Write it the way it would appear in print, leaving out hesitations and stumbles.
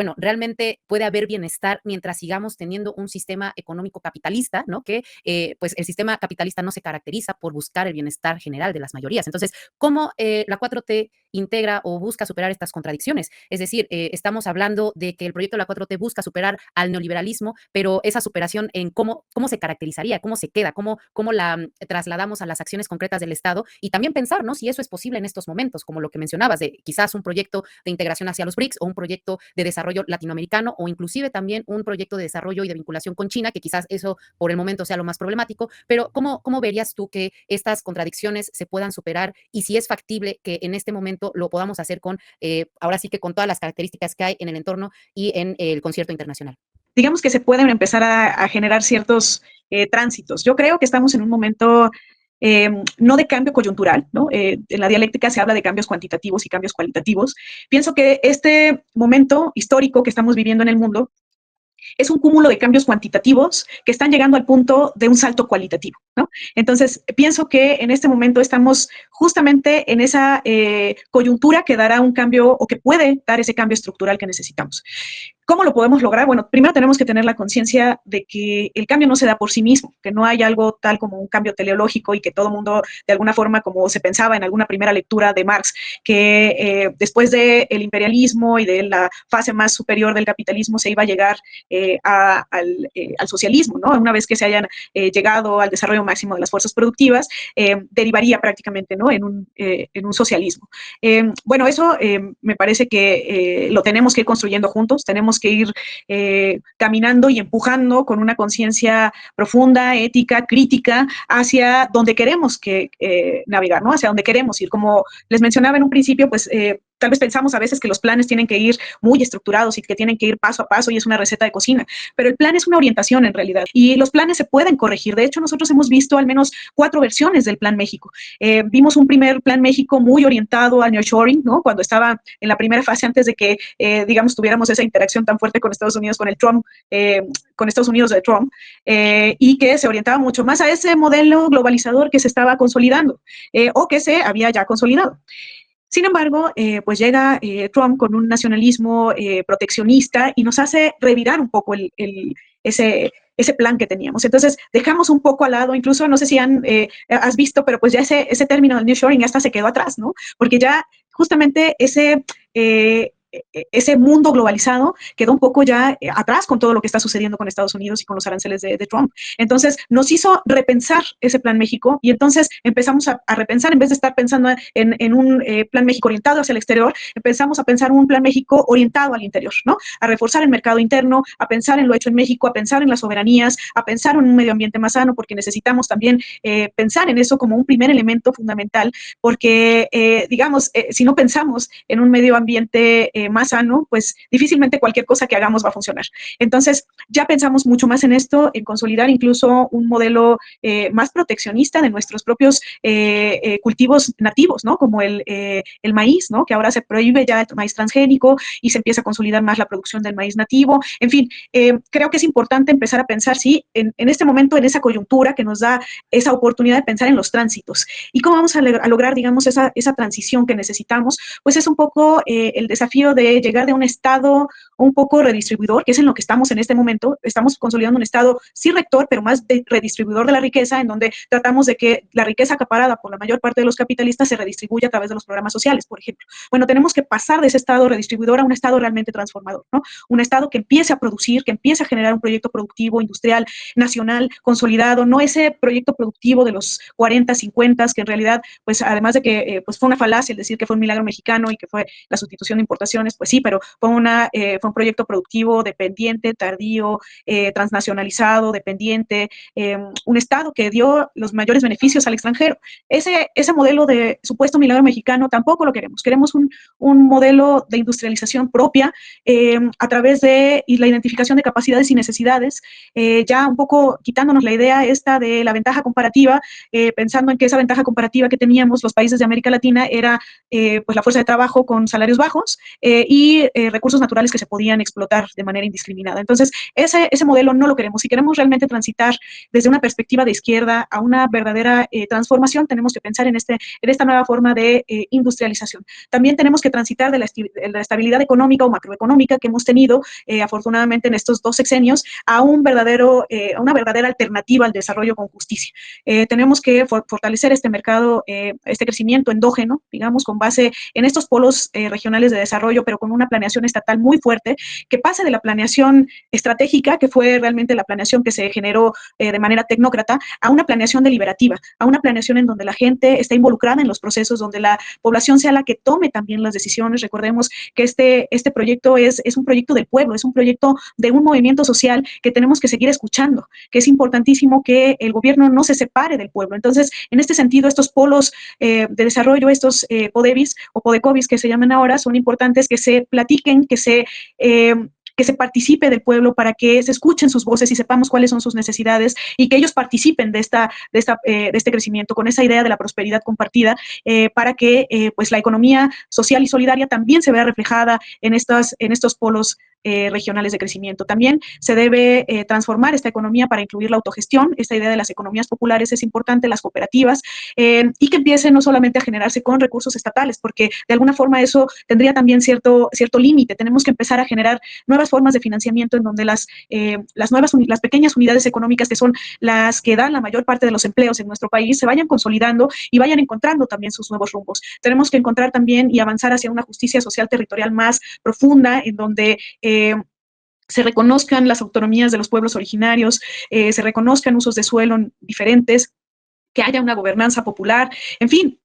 bueno, realmente puede haber bienestar mientras sigamos teniendo un sistema económico capitalista, ¿no? Que pues el sistema capitalista no se caracteriza por buscar el bienestar general de las mayorías. Entonces, ¿cómo la 4T integra o busca superar estas contradicciones? Es decir, estamos hablando de que el proyecto de la 4T busca superar al neoliberalismo, pero esa superación en cómo se caracterizaría, cómo se queda, cómo la trasladamos a las acciones concretas del Estado y también pensar, ¿no? Si eso es posible en estos momentos, como lo que mencionabas, de quizás un proyecto de integración hacia los BRICS o un proyecto de desarrollo latinoamericano o inclusive también un proyecto de desarrollo y de vinculación con China, que quizás eso por el momento sea lo más problemático, pero ¿cómo verías tú que estas contradicciones se puedan superar y si es factible que en este momento lo podamos hacer con, ahora sí que con todas las características que hay en el entorno y en el concierto internacional? Digamos que se pueden empezar a generar ciertos tránsitos. Yo creo que estamos en un momento no de cambio coyuntural, ¿no? En la dialéctica se habla de cambios cuantitativos y cambios cualitativos. Pienso que este momento histórico que estamos viviendo en el mundo es un cúmulo de cambios cuantitativos que están llegando al punto de un salto cualitativo, ¿no? Entonces, pienso que en este momento estamos justamente en esa coyuntura que dará un cambio o que puede dar ese cambio estructural que necesitamos. ¿Cómo lo podemos lograr? Bueno, primero tenemos que tener la conciencia de que el cambio no se da por sí mismo, que no hay algo tal como un cambio teleológico y que todo el mundo, de alguna forma, como se pensaba en alguna primera lectura de Marx, que después del imperialismo y de la fase más superior del capitalismo se iba a llegar al socialismo, ¿no? Una vez que se hayan llegado al desarrollo máximo de las fuerzas productivas, derivaría prácticamente, ¿no? En un socialismo. Bueno, eso me parece que lo tenemos que ir construyendo juntos, tenemos que ir caminando y empujando con una conciencia profunda, ética, crítica, hacia donde queremos navegar, ¿no? Hacia donde queremos ir. Como les mencionaba en un principio, pues tal vez pensamos a veces que los planes tienen que ir muy estructurados y que tienen que ir paso a paso y es una receta de cocina, pero el plan es una orientación en realidad y los planes se pueden corregir. De hecho, nosotros hemos visto al menos 4 versiones del Plan México. Vimos un primer Plan México muy orientado al nearshoring, ¿no? Cuando estaba en la primera fase antes de que, digamos, tuviéramos esa interacción tan fuerte con Estados Unidos, con el Trump, con Estados Unidos de Trump, y que se orientaba mucho más a ese modelo globalizador que se estaba consolidando o que se había ya consolidado. Sin embargo, pues llega Trump con un nacionalismo proteccionista y nos hace revirar un poco ese plan que teníamos. Entonces, dejamos un poco al lado, incluso no sé si has visto, pero pues ya ese término del nearshoring hasta se quedó atrás, ¿no? Porque ya justamente ese mundo globalizado quedó un poco ya atrás con todo lo que está sucediendo con Estados Unidos y con los aranceles de Trump. Entonces, nos hizo repensar ese Plan México y entonces empezamos a repensar, en vez de estar pensando en un Plan México orientado hacia el exterior, empezamos a pensar en un Plan México orientado al interior, ¿no? A reforzar el mercado interno, a pensar en lo hecho en México, a pensar en las soberanías, a pensar en un medio ambiente más sano, porque necesitamos también pensar en eso como un primer elemento fundamental, porque, digamos, si no pensamos en un medio ambiente más sano, pues difícilmente cualquier cosa que hagamos va a funcionar. Entonces, ya pensamos mucho más en esto, en consolidar incluso un modelo más proteccionista de nuestros propios cultivos nativos, ¿no? Como el maíz, ¿no? Que ahora se prohíbe ya el maíz transgénico y se empieza a consolidar más la producción del maíz nativo. En fin, creo que es importante empezar a pensar, sí, en este momento, en esa coyuntura que nos da esa oportunidad de pensar en los tránsitos. ¿Y cómo vamos a lograr, digamos, esa transición que necesitamos? Pues es un poco el desafío de llegar de un estado un poco redistribuidor, que es en lo que estamos en este momento. Estamos consolidando un estado, sí rector, pero más redistribuidor de la riqueza, en donde tratamos de que la riqueza acaparada por la mayor parte de los capitalistas se redistribuya a través de los programas sociales, por ejemplo. Bueno, tenemos que pasar de ese estado redistribuidor a un estado realmente transformador, ¿no? Un estado que empiece a producir, que empiece a generar un proyecto productivo, industrial, nacional, consolidado, no ese proyecto productivo de los 40, 50, que en realidad, pues además de que pues fue una falacia el decir que fue un milagro mexicano y que fue la sustitución de importaciones, pues sí, pero fue un proyecto productivo dependiente, tardío, transnacionalizado, dependiente, un Estado que dio los mayores beneficios al extranjero. Ese modelo de supuesto milagro mexicano tampoco lo queremos. Queremos un modelo de industrialización propia a través de la identificación de capacidades y necesidades, ya un poco quitándonos la idea esta de la ventaja comparativa, pensando en que esa ventaja comparativa que teníamos los países de América Latina era pues la fuerza de trabajo con salarios bajos, y recursos naturales que se podían explotar de manera indiscriminada. Entonces, ese modelo no lo queremos. Si queremos realmente transitar desde una perspectiva de izquierda a una verdadera transformación, tenemos que pensar en esta nueva forma de industrialización. También tenemos que transitar de la estabilidad económica o macroeconómica que hemos tenido, afortunadamente, en estos 2 sexenios, a una verdadera alternativa al desarrollo con justicia. Tenemos que fortalecer este mercado, este crecimiento endógeno, digamos, con base en estos polos regionales de desarrollo, pero con una planeación estatal muy fuerte, que pase de la planeación estratégica, que fue realmente la planeación que se generó de manera tecnócrata, a una planeación deliberativa, a una planeación en donde la gente está involucrada en los procesos, donde la población sea la que tome también las decisiones. Recordemos que este proyecto es un proyecto del pueblo, es un proyecto de un movimiento social que tenemos que seguir escuchando, que es importantísimo que el gobierno no se separe del pueblo. Entonces, en este sentido, estos polos de desarrollo, estos PODEBIS o PODECOBIS que se llaman ahora, son importantes que se platiquen, que se participe del pueblo para que se escuchen sus voces y sepamos cuáles son sus necesidades y que ellos participen de este crecimiento con esa idea de la prosperidad compartida para que pues la economía social y solidaria también se vea reflejada en estos polos regionales de crecimiento. También se debe transformar esta economía para incluir la autogestión. Esta idea de las economías populares es importante, las cooperativas, y que empiece no solamente a generarse con recursos estatales, porque de alguna forma eso tendría también cierto límite. Tenemos que empezar a generar nuevas formas de financiamiento en donde las pequeñas unidades económicas, que son las que dan la mayor parte de los empleos en nuestro país, se vayan consolidando y vayan encontrando también sus nuevos rumbos. Tenemos que encontrar también y avanzar hacia una justicia social territorial más profunda, en donde se reconozcan las autonomías de los pueblos originarios, se reconozcan usos de suelo diferentes, que haya una gobernanza popular, en fin,